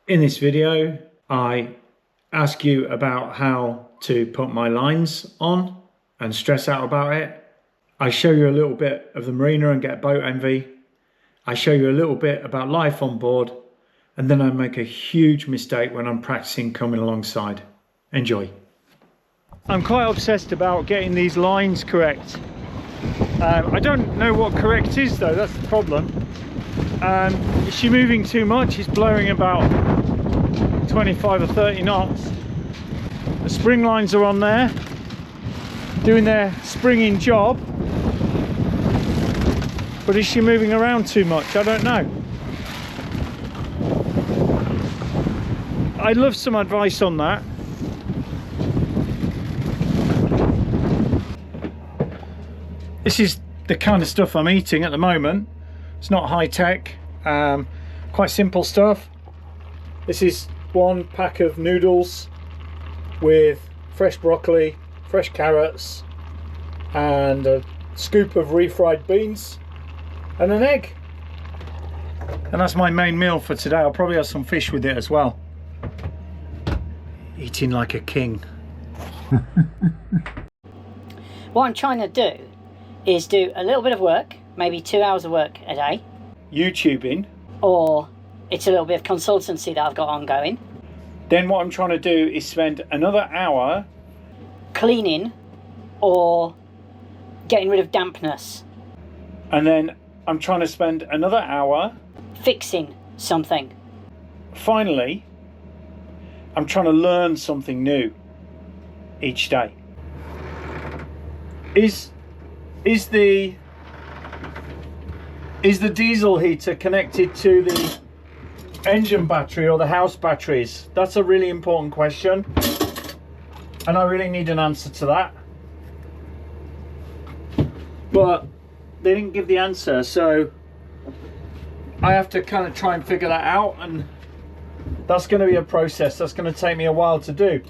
In this video, I ask you about how to put my lines on and stress out about it. I show you a little bit of the Marina and get boat envy. I show you a little bit about life on board, and then I make a huge mistake when I'm practicing coming alongside. Enjoy. I'm quite obsessed about getting these lines correct. I don't know what correct is though, that's the problem. Is she moving too much? It's blowing about 25 or 30 knots. The spring lines are on there, doing their springing job. But is she moving around too much? I don't know. I'd love some advice on that. This is the kind of stuff I'm eating at the moment. It's not high tech, quite simple stuff. This is one pack of noodles with fresh broccoli, fresh carrots, and a scoop of refried beans and an egg. And that's my main meal for today. I'll probably have some fish with it as well. Eating like a king. What I'm trying to do is do a little bit of work, maybe 2 hours of work a day. YouTubing. Or it's a little bit of consultancy that I've got ongoing. Then what I'm trying to do is spend another hour cleaning or getting rid of dampness. And then I'm trying to spend another hour fixing something. Finally, I'm trying to learn something new each day. Is the diesel heater connected to the engine battery or the house batteries? That's a really important question, and I really need an answer to that. But they didn't give the answer, so I have to kind of try and figure that out, and that's going to be a process. That's going to take me a while to do.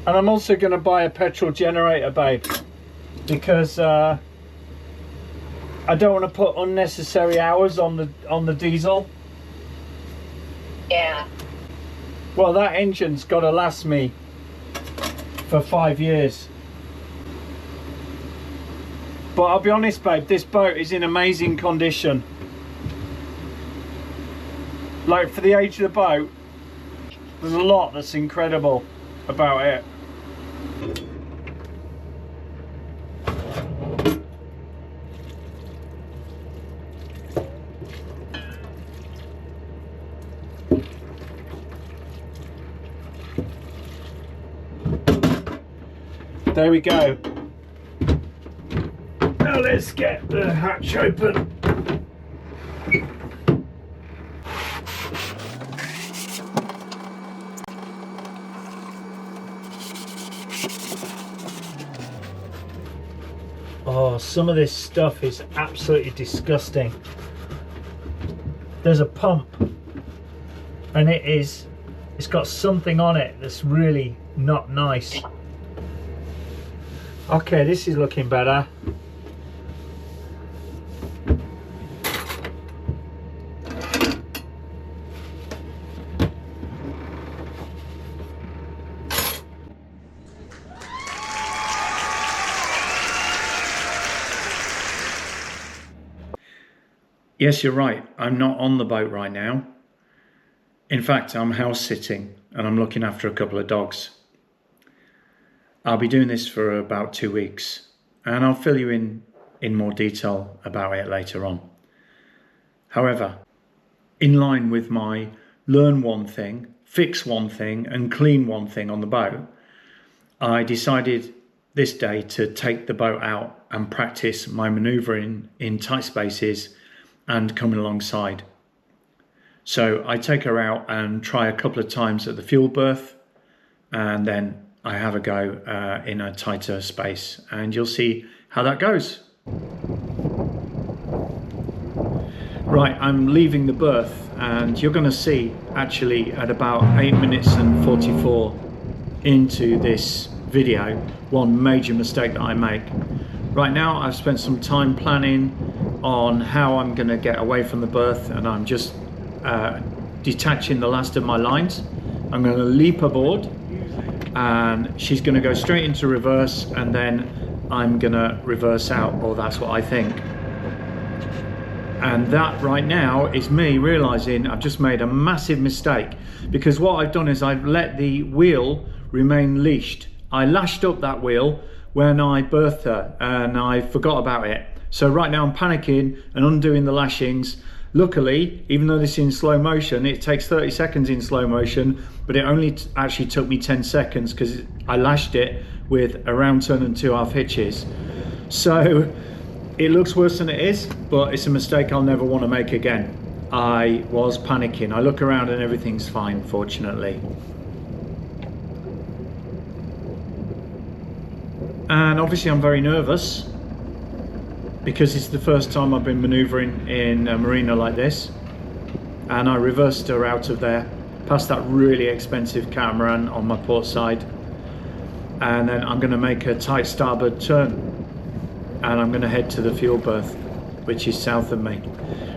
And I'm also going to buy a petrol generator, babe, because I don't want to put unnecessary hours on the diesel. Yeah. Well, that engine's got to last me for 5 years. But I'll be honest, babe, this boat is in amazing condition. Like, for the age of the boat, there's a lot that's incredible about it. There we go. Now let's get the hatch open. Oh, some of this stuff is absolutely disgusting. There's a pump, and it's got something on it that's really not nice. Okay, this is looking better. Yes, you're right. I'm not on the boat right now. In fact, I'm house sitting and I'm looking after a couple of dogs. I'll be doing this for about 2 weeks, and I'll fill you in more detail about it later on. However, in line with my learn one thing, fix one thing and clean one thing on the boat, I decided this day to take the boat out and practice my manoeuvring in tight spaces and coming alongside. So I take her out and try a couple of times at the fuel berth, and then I have a go in a tighter space, and you'll see how that goes. Right, I'm leaving the berth, and you're going to see actually at about 8 minutes and 44 into this video one major mistake that I make. Right now I've spent some time planning on how I'm going to get away from the berth, and I'm just detaching the last of my lines. I'm going to leap aboard and she's going to go straight into reverse, and then I'm going to reverse out, or that's what I think. And that right now is me realizing I've just made a massive mistake, because what I've done is I've let the wheel remain leashed. I lashed up that wheel when I berthed her and I forgot about it. So right now I'm panicking and undoing the lashings. Luckily, even though this is in slow motion, it takes 30 seconds in slow motion, but it only actually took me 10 seconds because I lashed it with a round turn and 2.5 hitches. So it looks worse than it is, but it's a mistake I'll never want to make again. I was panicking. I look around and everything's fine, fortunately. And obviously I'm very nervous, because it's the first time I've been manoeuvring in a marina like this, and I reversed her out of there past that really expensive catamaran on my port side, and then I'm going to make a tight starboard turn and I'm going to head to the fuel berth, which is south of me.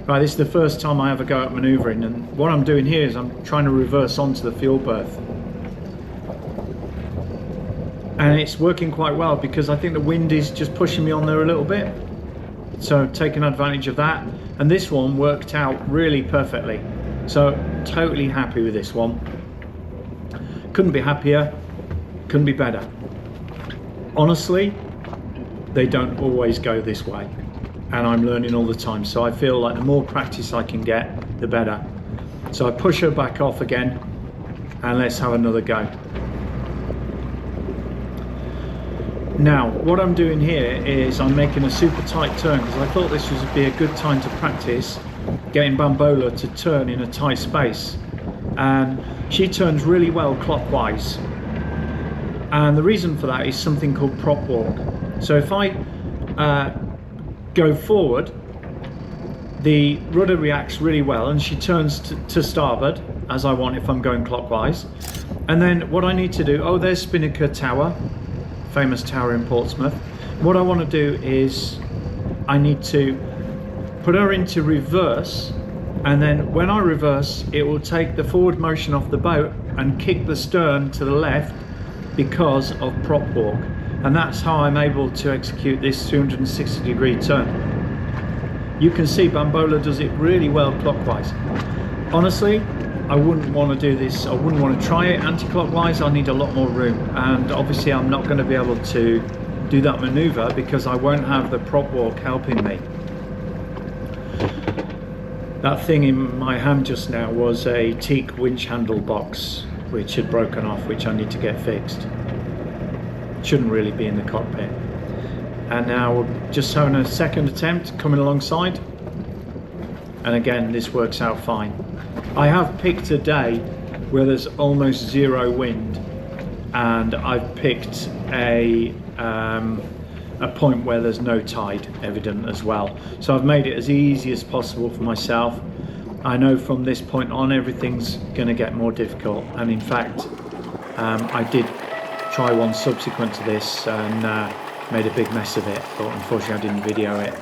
Right, this is the first time I ever go out manoeuvring, and what I'm doing here is I'm trying to reverse onto the fuel berth, and it's working quite well because I think the wind is just pushing me on there a little bit. So taking advantage of that, and this one worked out really perfectly. So totally happy with this one. Couldn't be happier, couldn't be better. Honestly, they don't always go this way, and I'm learning all the time. So I feel like the more practice I can get, the better. So I push her back off again, and let's have another go. Now, what I'm doing here is I'm making a super tight turn, because I thought this would be a good time to practice getting Bambola to turn in a tight space. And she turns really well clockwise. And the reason for that is something called prop walk. So if I go forward, the rudder reacts really well and she turns to starboard, as I want if I'm going clockwise. And then what I need to do, oh, there's Spinnaker Tower, famous tower in Portsmouth. What I want to do is I need to put her into reverse, and then when I reverse it will take the forward motion off the boat and kick the stern to the left because of prop walk, and that's how I'm able to execute this 260-degree turn. You can see Bambola does it really well clockwise. Honestly, I wouldn't want to do this, I wouldn't want to try it anti-clockwise. I need a lot more room, and obviously I'm not going to be able to do that maneuver because I won't have the prop walk helping me. That thing in my hand just now was a teak winch handle box which had broken off, which I need to get fixed. Shouldn't really be in the cockpit. And now we're just having a second attempt coming alongside, and again this works out fine. I have picked a day where there's almost zero wind, and I've picked a point where there's no tide evident as well. So I've made it as easy as possible for myself. I know from this point on everything's going to get more difficult, and in fact I did try one subsequent to this and made a big mess of it, but unfortunately I didn't video it.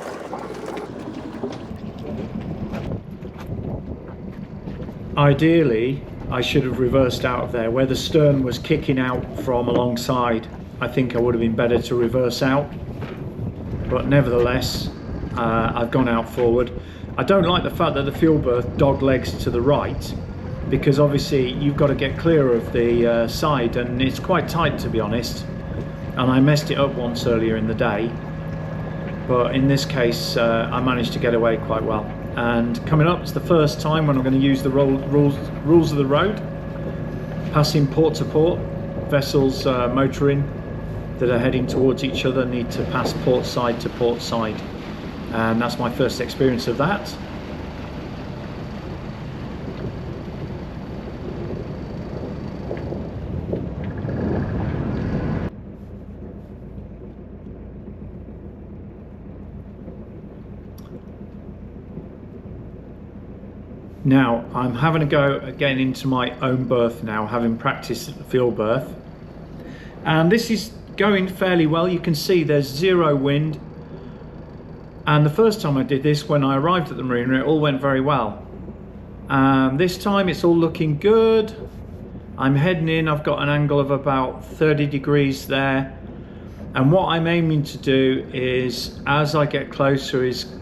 Ideally, I should have reversed out of there. Where the stern was kicking out from alongside, I think I would have been better to reverse out. But nevertheless, I've gone out forward. I don't like the fact that the fuel berth dog legs to the right, because obviously you've got to get clear of the side, and it's quite tight, to be honest. And I messed it up once earlier in the day, but in this case I managed to get away quite well. And coming up, it's the first time when I'm going to use the rules of the road, passing port to port. Vessels motoring that are heading towards each other need to pass port side to port side, and that's my first experience of that. Now I'm having a go again into my own berth now, having practiced at the fuel berth, and this is going fairly well. You can see there's zero wind, and the first time I did this, when I arrived at the marina, it all went very well. This time it's all looking good. I'm heading in, I've got an angle of about 30 degrees there. And what I'm aiming to do is, as I get closer, is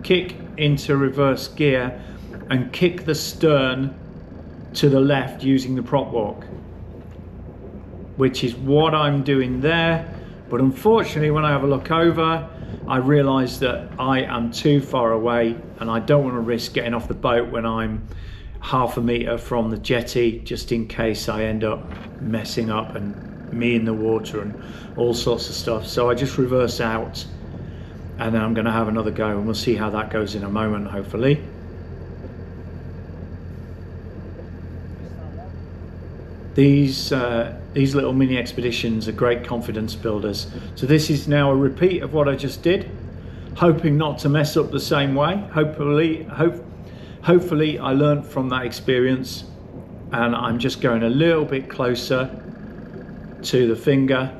kick into reverse gear and kick the stern to the left using the prop walk, which is what I'm doing there. But unfortunately, when I have a look over, I realise that I am too far away and I don't want to risk getting off the boat when I'm half a metre from the jetty, just in case I end up messing up and me in the water and all sorts of stuff. So I just reverse out and then I'm going to have another go, and we'll see how that goes in a moment, hopefully. These little mini expeditions are great confidence builders. So this is now a repeat of what I just did, hoping not to mess up the same way. Hopefully I learned from that experience, and I'm just going a little bit closer to the finger,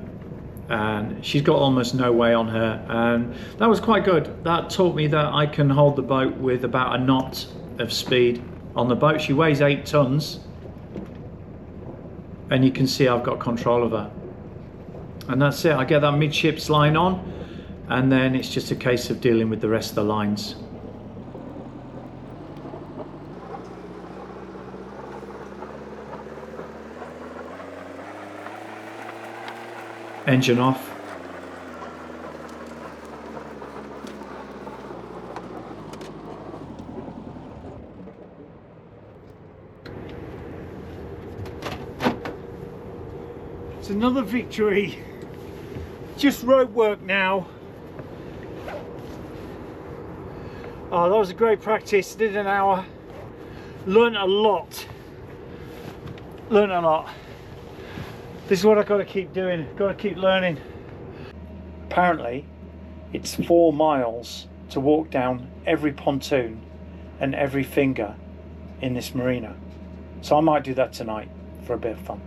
and she's got almost no way on her, and that was quite good. That taught me that I can hold the boat with about a knot of speed on the boat. She weighs 8 tons. And you can see I've got control of her. And that's it, I get that midships line on, and then it's just a case of dealing with the rest of the lines. Engine off. It's another victory. Just rope work now. Oh, that was a great practice. Did an hour. Learned a lot. This is what I've got to keep doing. Got to keep learning. Apparently, it's 4 miles to walk down every pontoon and every finger in this marina. So I might do that tonight for a bit of fun.